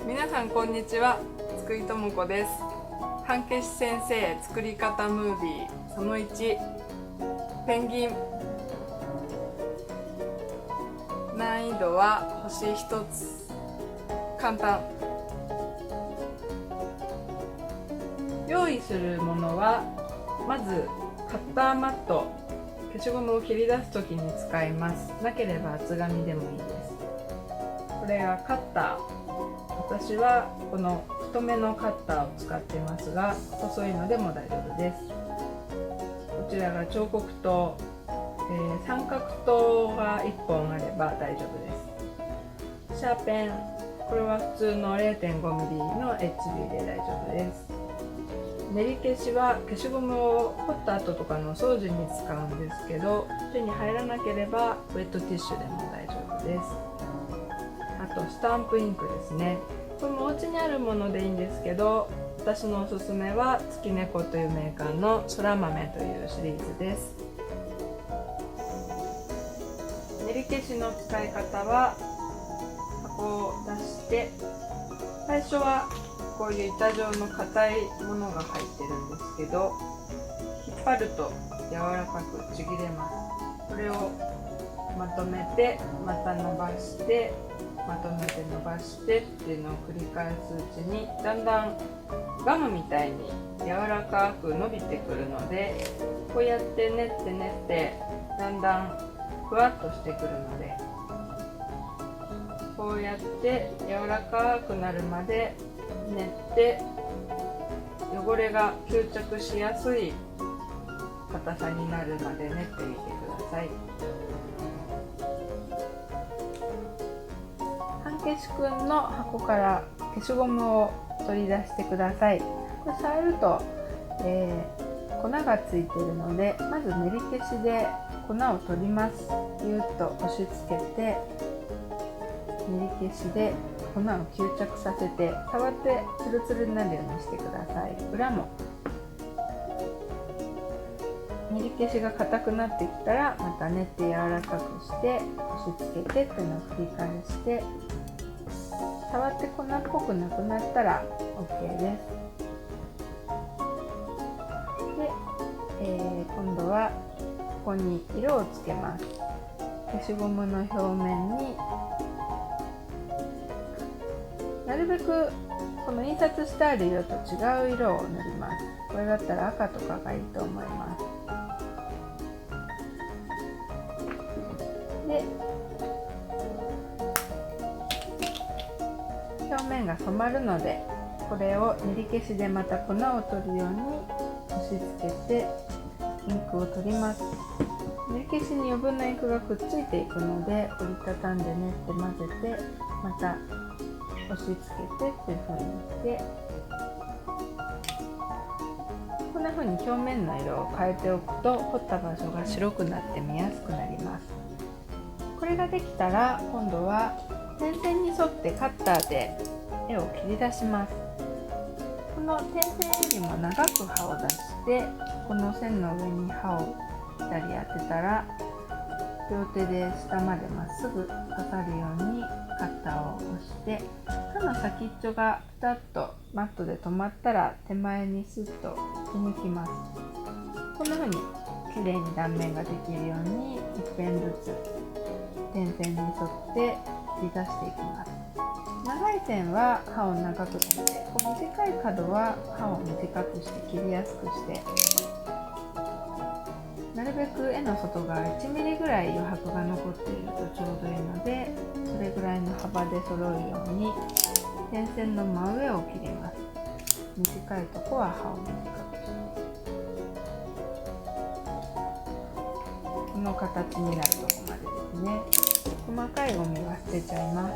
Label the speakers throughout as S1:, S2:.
S1: 皆さんこんにちは、つくいともこです。半消し先生作り方ムービーその1、ペンギン。難易度は星1つ。簡単。用意するものはまずカッターマット、消しゴムを切り出すときに使います。なければ厚紙でもいいです。これはカッター。私はこの太めのカッターを使っていますが、細いのでも大丈夫です。こちらが彫刻刀、三角刀が1本あれば大丈夫です。シャーペン、これは普通の 0.5mm の HB で大丈夫です。練り消しは消しゴムを彫った後とかの掃除に使うんですけど、手に入らなければウェットティッシュでも大丈夫です。あとスタンプインクですね。これもお家にあるものでいいんですけど、私のおすすめは月猫というメーカーの空豆というシリーズです。練り消しの使い方は、箱を出して、最初はこういう板状の硬いものが入ってるんですけど、引っ張ると柔らかくちぎれます。これをまとめてまた伸ばして、まとめて伸ばしてっていうのを繰り返すうちに、だんだんガムみたいに柔らかく伸びてくるので、こうやって練ってだんだんふわっとしてくるので、こうやって柔らかくなるまで練って、汚れが吸着しやすい硬さになるまで練ってみてください。半消しくんの箱から消しゴムを取り出してください。これ触ると、粉がついているので、まず練り消しで粉を取ります。ぎゅっと押し付けて、練り消しで粉を吸着させて、触ってツルツルになるようにしてください。裏も練り消しが硬くなってきたら、また練って柔らかくして押し付けてっていうのを繰り返して、触って粉っぽくなくなったら OK です。で、今度はここに色をつけます。消しゴムの表面になるべくこの印刷してある色と違う色を塗ります。これだったら赤とかがいいと思います。で、表面が染まるので、これを練り消しでまた粉を取るように押し付けてインクを取ります。練り消しに余分なインクがくっついていくので、折りたたんで練って混ぜて、また押し付けてっていう風にして、こんな風に表面の色を変えておくと、彫った場所が白くなって見やすくなります。これができたら、今度は点線に沿ってカッターで絵を切り出します。この点線よりも長く刃を出して、この線の上に刃を左当てたら、両手で下までまっすぐ刺さるようにカッターを押して、刃の先っちょがピタッとマットで止まったら、手前にスッと引き抜きます。こんな風にきれいに断面ができるように一辺ずつ点線に沿って切り出していきます。長い線は刃を長くして、短い角は刃を短くして切りやすくして、なるべく絵の外側 1mm ぐらい余白が残っているとちょうどいいので、それぐらいの幅で揃うように点線の真上を切ります。短いとこは刃を短くします。この形になるとこまでですね。細かいゴミは捨てちゃいます。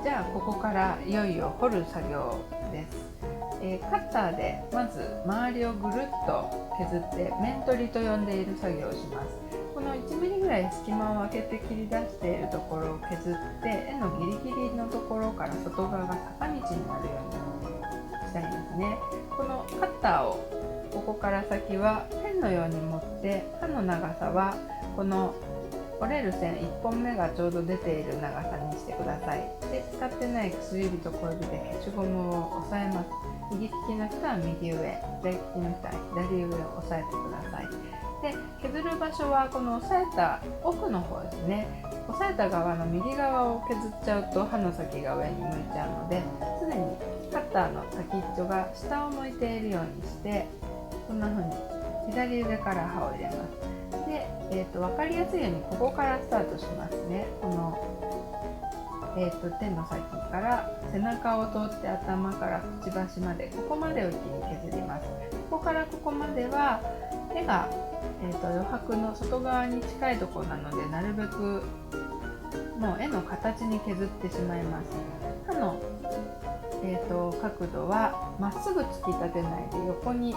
S1: じゃあここからいよいよ彫る作業です。カッターでまず周りをぐるっと削って面取りと呼んでいる作業をします。この 1mm ぐらい隙間を空けて切り出しているところを削って、絵のギリギリのところから外側が坂道になるようにしたいんですね。このカッターをここから先はペンのように持って、刃の長さはこの折れる線1本目がちょうど出ている長さにしてください。で、使ってない薬指と小指で消しゴムを押さえます。右利きの人は右上、左利きの人は左上を押さえてください。で、削る場所はこの押さえた奥の方ですね。押さえた側の右側を削っちゃうと刃の先が上に向いちゃうので、常にカッターの先っちょが下を向いているようにして、こんな風に左腕から刃を入れます。で、分かりやすいようにここからスタートしますね。この、手の先から背中を通って頭からくちばしまで、ここまでを一気に削ります。ここからここまでは手が、余白の外側に近いところなので、なるべくもう絵の形に削ってしまいます。刃の、角度はまっすぐ突き立てないで横に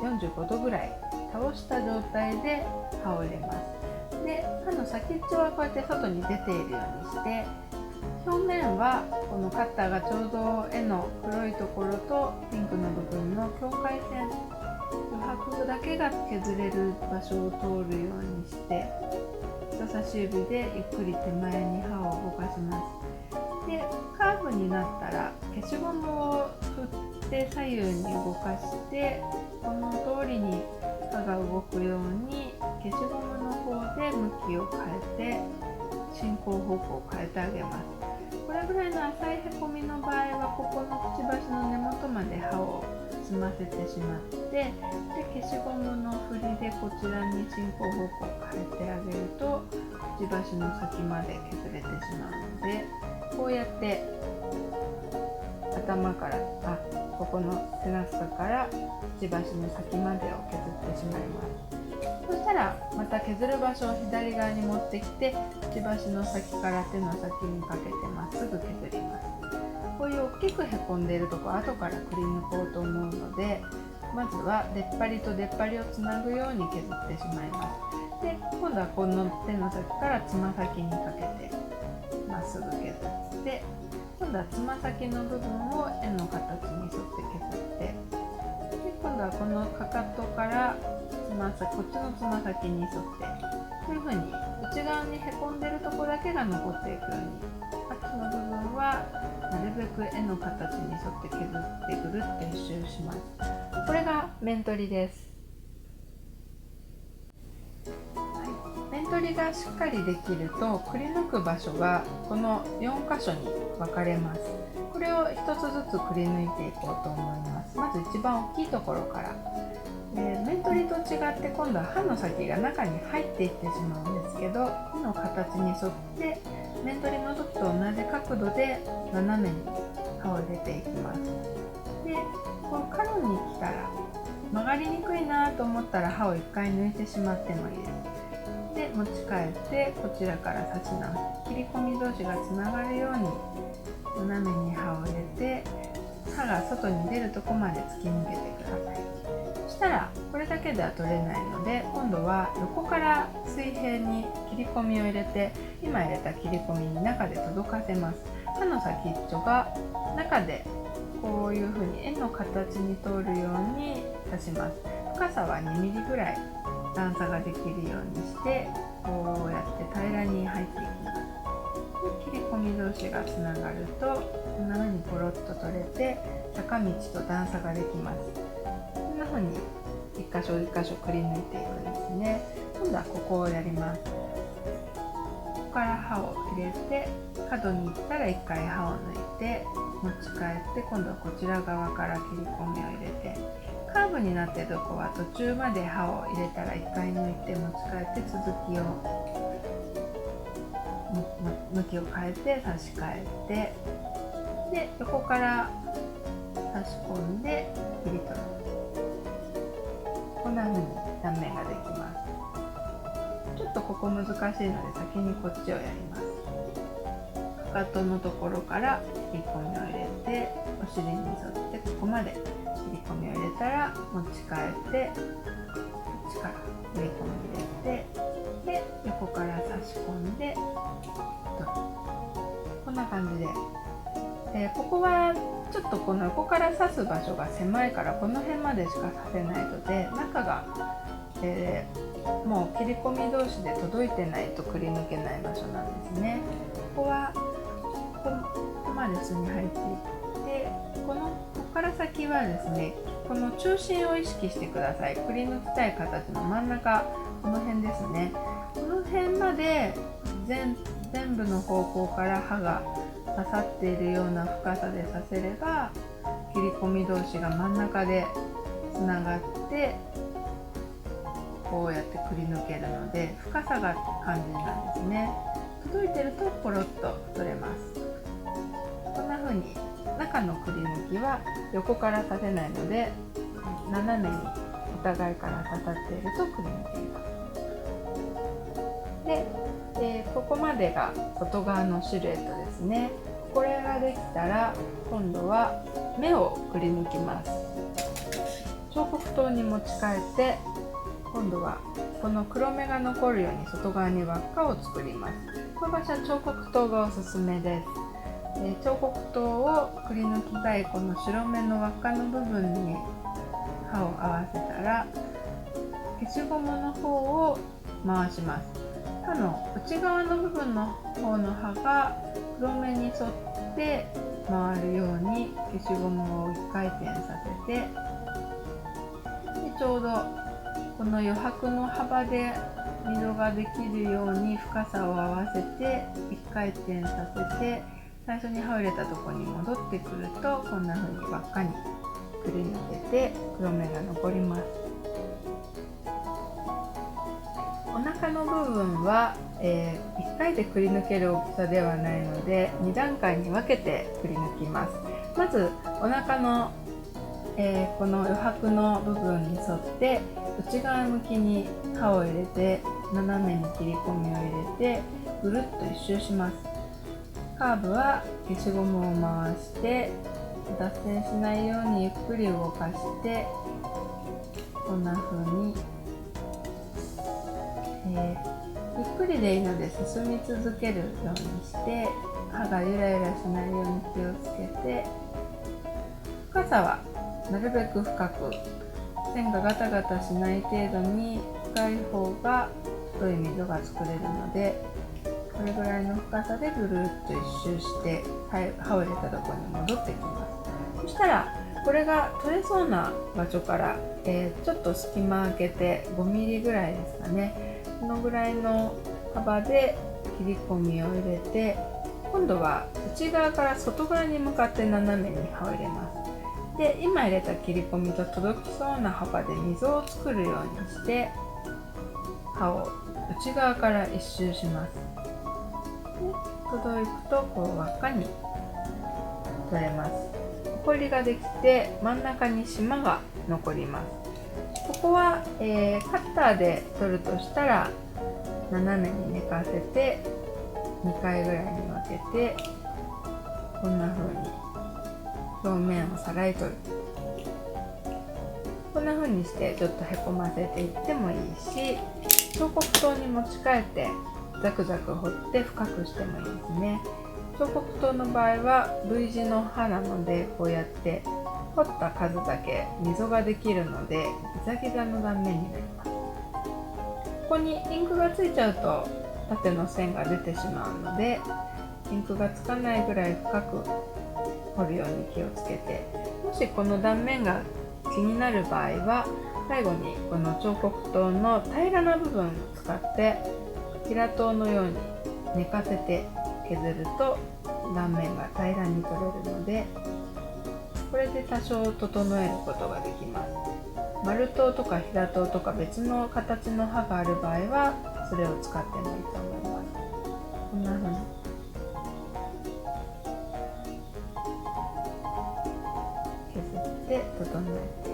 S1: 45度ぐらい倒した状態で刃を入れます。で、刃の先っちょはこうやって外に出ているようにして、表面はこのカッターがちょうど絵の黒いところとピンクの部分の境界線、余白だけが削れる場所を通るようにして、人差し指でゆっくり手前に刃を動かします。で、カーブになったら消しゴムを振って左右に動かして、この通りに刃が動くように消しゴムの方で向きを変えて進行方向を変えてあげます。これぐらいの浅いへこみの場合はここのくちばしの根元まで刃を済ませてしまって、で、消しゴムの振りでこちらに進行方向を変えてあげるとくちばしの先まで削れてしまうので、こうやって頭からここの背中からくちばしの先までを削ってしまいます。そしたらまた削る場所を左側に持ってきて、くちばしの先から手の先にかけてまっすぐ削ります。こういう大きくへこんでいるところ後からくり抜こうと思うので、まずは出っ張りと出っ張りをつなぐように削ってしまいます。で、今度はこの手の先からつま先にかけてまっすぐ削って、今度はつま先の部分を円の形に沿って削って、で、今度はこのかかとからこっちのつま先に沿って、こういう風に内側にへこんでるとこだけが残っていくように、あとの部分はなるべく絵の形に沿って削ってぐるって一周します。これが面取りです。面取りがしっかりできるとくり抜く場所がこの4箇所に分かれます。これを1つずつくり抜いていこうと思います。まず一番大きいところから。面取りと違って今度は刃の先が中に入っていってしまうんですけど、刃の形に沿って面取りの時と同じ角度で斜めに刃を入れていきます。で、この角に来たら曲がりにくいなと思ったら刃を1回抜いてしまってもいいです。で、持ち帰ってこちらから刺し直す。切り込み同士がつながるように斜めに刃を入れて、刃が外に出るとこまで突き抜けてください。そしたらこれだけでは取れないので、今度は横から水平に切り込みを入れて、今入れた切り込みに中で届かせます。刃の先っちょが中でこういう風に円の形に通るように刺します。深さは2ミリぐらい段差ができるようにして、こうやって平らに入っていきます。で、切り込み同士がつながるとこんな風にポロッと取れて坂道と段差ができます。こんな風に一箇所一箇所くり抜いていくんですね。今度はここをやります。ここから刃を入れて、角に行ったら1回刃を抜いて持ち帰って、今度はこちら側から切り込みを入れて、カーブになっているとこは途中まで刃を入れたら1回抜いて持ち帰って、続きを向きを変えて差し替えて、で、横から差し込んで切り取る。こんな風に断面ができます。ちょっとここ難しいので先にこっちをやります。かかとのところから切り込みを入れて、お尻に沿ってここまで切り込みを入れたら持ち帰って、こっちから切り込み入れて、で、横から差し込んで取る。こんな感じで、ここはちょっとこの横から刺す場所が狭いからこの辺までしか刺せないので、中が、もう切り込み同士で届いてないとくり抜けない場所なんですね。ここはここまで巣に入っていって、ここから先はですね、この中心を意識してください。くり抜きたい形の真ん中、この辺ですね。この辺まで全部の方向から刃が刺さっているような深さで刺せれば、切り込み同士が真ん中でつながってこうやってくり抜けるので、深さが肝心なんですね。届いてるとポロッと取れます。こんな風に中のくり抜きは横から刺せないので、斜めにお互いから刺さっているとくり抜けます。で、ここまでが外側のシルエットですね。これができたら今度は目をくり抜きます。彫刻刀に持ち替えて、今度はこの黒目が残るように外側に輪っかを作ります。この場所は彫刻刀がおすすめです。彫刻刀をくり抜きたいこの白目の輪っかの部分に刃を合わせたら、消しゴムの方を回します。刃の内側の部分の方の刃が黒目に沿って回るように消しゴムを1回転させて、でちょうどこの余白の幅で溝ができるように深さを合わせて1回転させて、最初に刃を入れたところに戻ってくると、こんな風に輪っかにくり抜けて黒目が残ります。お腹の部分は、1回でくり抜ける大きさではないので、2段階に分けてくり抜きます。まずお腹の、この余白の部分に沿って内側向きに刃を入れて、斜めに切り込みを入れてぐるっと一周します。カーブは消しゴムを回して脱線しないようにゆっくり動かして、こんな風に、ゆっくりでいいので進み続けるようにして、刃がゆらゆらしないように気をつけて、深さはなるべく深く、線がガタガタしない程度に深い方が太い溝が作れるので、これぐらいの深さでぐるっと一周して刃を入れたところに戻ってきます。そしたらこれが取れそうな場所から、ちょっと隙間開けて5ミリぐらいですかね、このぐらいの幅で切り込みを入れて、今度は内側から外側に向かって斜めに刃を入れます。で、今入れた切り込みと届きそうな幅で溝を作るようにして刃を内側から一周します。届くとこう輪っかに取れます。ほこりができて真ん中に島が残ります。ここは、カッターで取るとしたら斜めに寝かせて2回ぐらいに分けて、こんな風に表面をさらい取る。こんな風にしてちょっとへこませていってもいいし、彫刻刀に持ち替えてザクザク彫って深くしてもいいですね。彫刻刀の場合は V 字の刃なので、こうやって彫った数だけ溝ができるのでギザギザの断面になります。ここにインクがついちゃうと縦の線が出てしまうので、インクがつかないぐらい深く彫るように気をつけて、もしこの断面が気になる場合は最後にこの彫刻刀の平らな部分を使って平刀のように寝かせて削ると断面が平らに取れるので、これで多少整えることができます。丸刀とか平刀とか別の形の刃がある場合はそれを使ってもいいと思います。こんな風に削って整えて、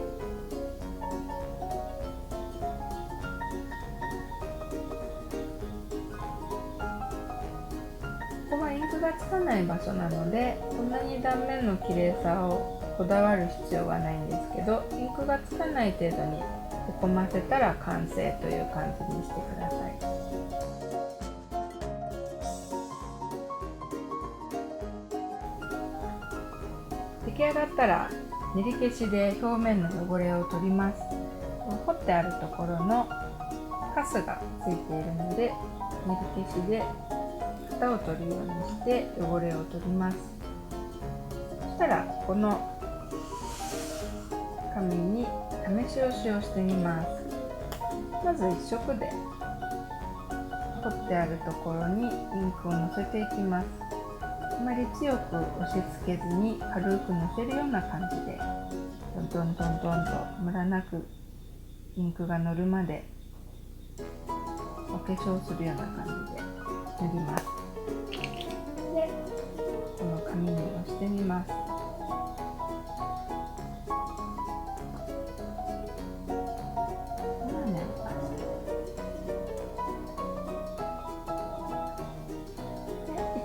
S1: ここはインクがつかない場所なので、こんなに断面の綺麗さをこだわる必要はないんですけど、インクがつかない程度にへこませたら完成という感じにしてください。出来上がったら練り消しで表面の汚れを取ります。彫ってあるところのカスがついているので、ネル消しで型を取るようにして汚れを取ります。そしたらこの紙に試し押しをしてみます。まず1色で彫ってあるところにインクをのせていきます。あまり強く押し付けずに軽くのせるような感じで、トントントントンとムラなくインクが乗るまでお化粧するような感じで塗ります。で、この紙に押してみます。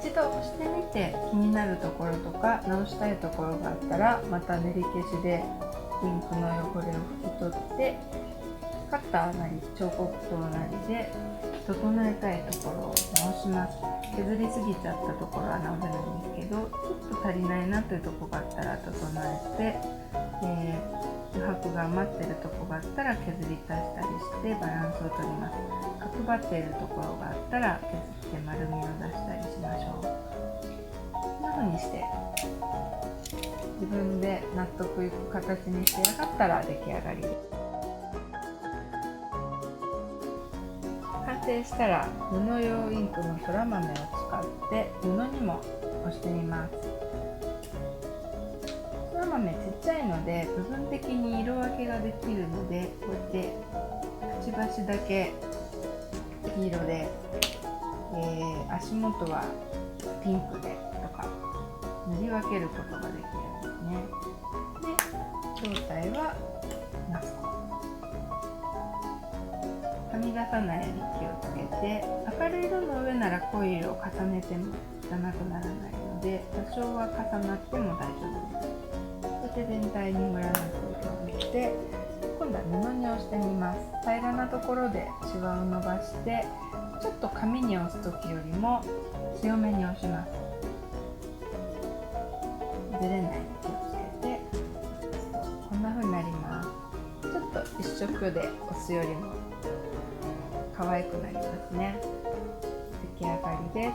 S1: 一度押してみて気になるところとか直したいところがあったら、また練り消しでインクの汚れを拭き取って、カッターなり彫刻刀なりで整えたいところを直します。削りすぎちゃったところは直せないんですけど、ちょっと足りないなというところがあったら整えて、余白が余ってるところがあったら削り足したりしてバランスを取ります。角張っているところがあったら削って丸みを出したりしましょう。こんな風にして自分で納得いく形に仕上がったら出来上がりです。完成したら布用インクのそら豆を使って布にも押してみます。そら豆ちっちゃいので部分的に色分けができるので、こうやってくちばしだけ黄色で、足元はピンクでとか塗り分けることができるんですね。で、胴体はナスコ。はみ出さないように気をつけて、明るい色の上なら濃い色を重ねても汚くならないので、多少は重なっても大丈夫です。そして全体にムラなく広げて、今度は布に押してみます。平らなところでシワを伸ばして、ちょっと紙に押す時よりも強めに押します。ずれないように気をつけて、こんな風になります。ちょっと一色で押すよりも可愛くなりますね。出来上がりです。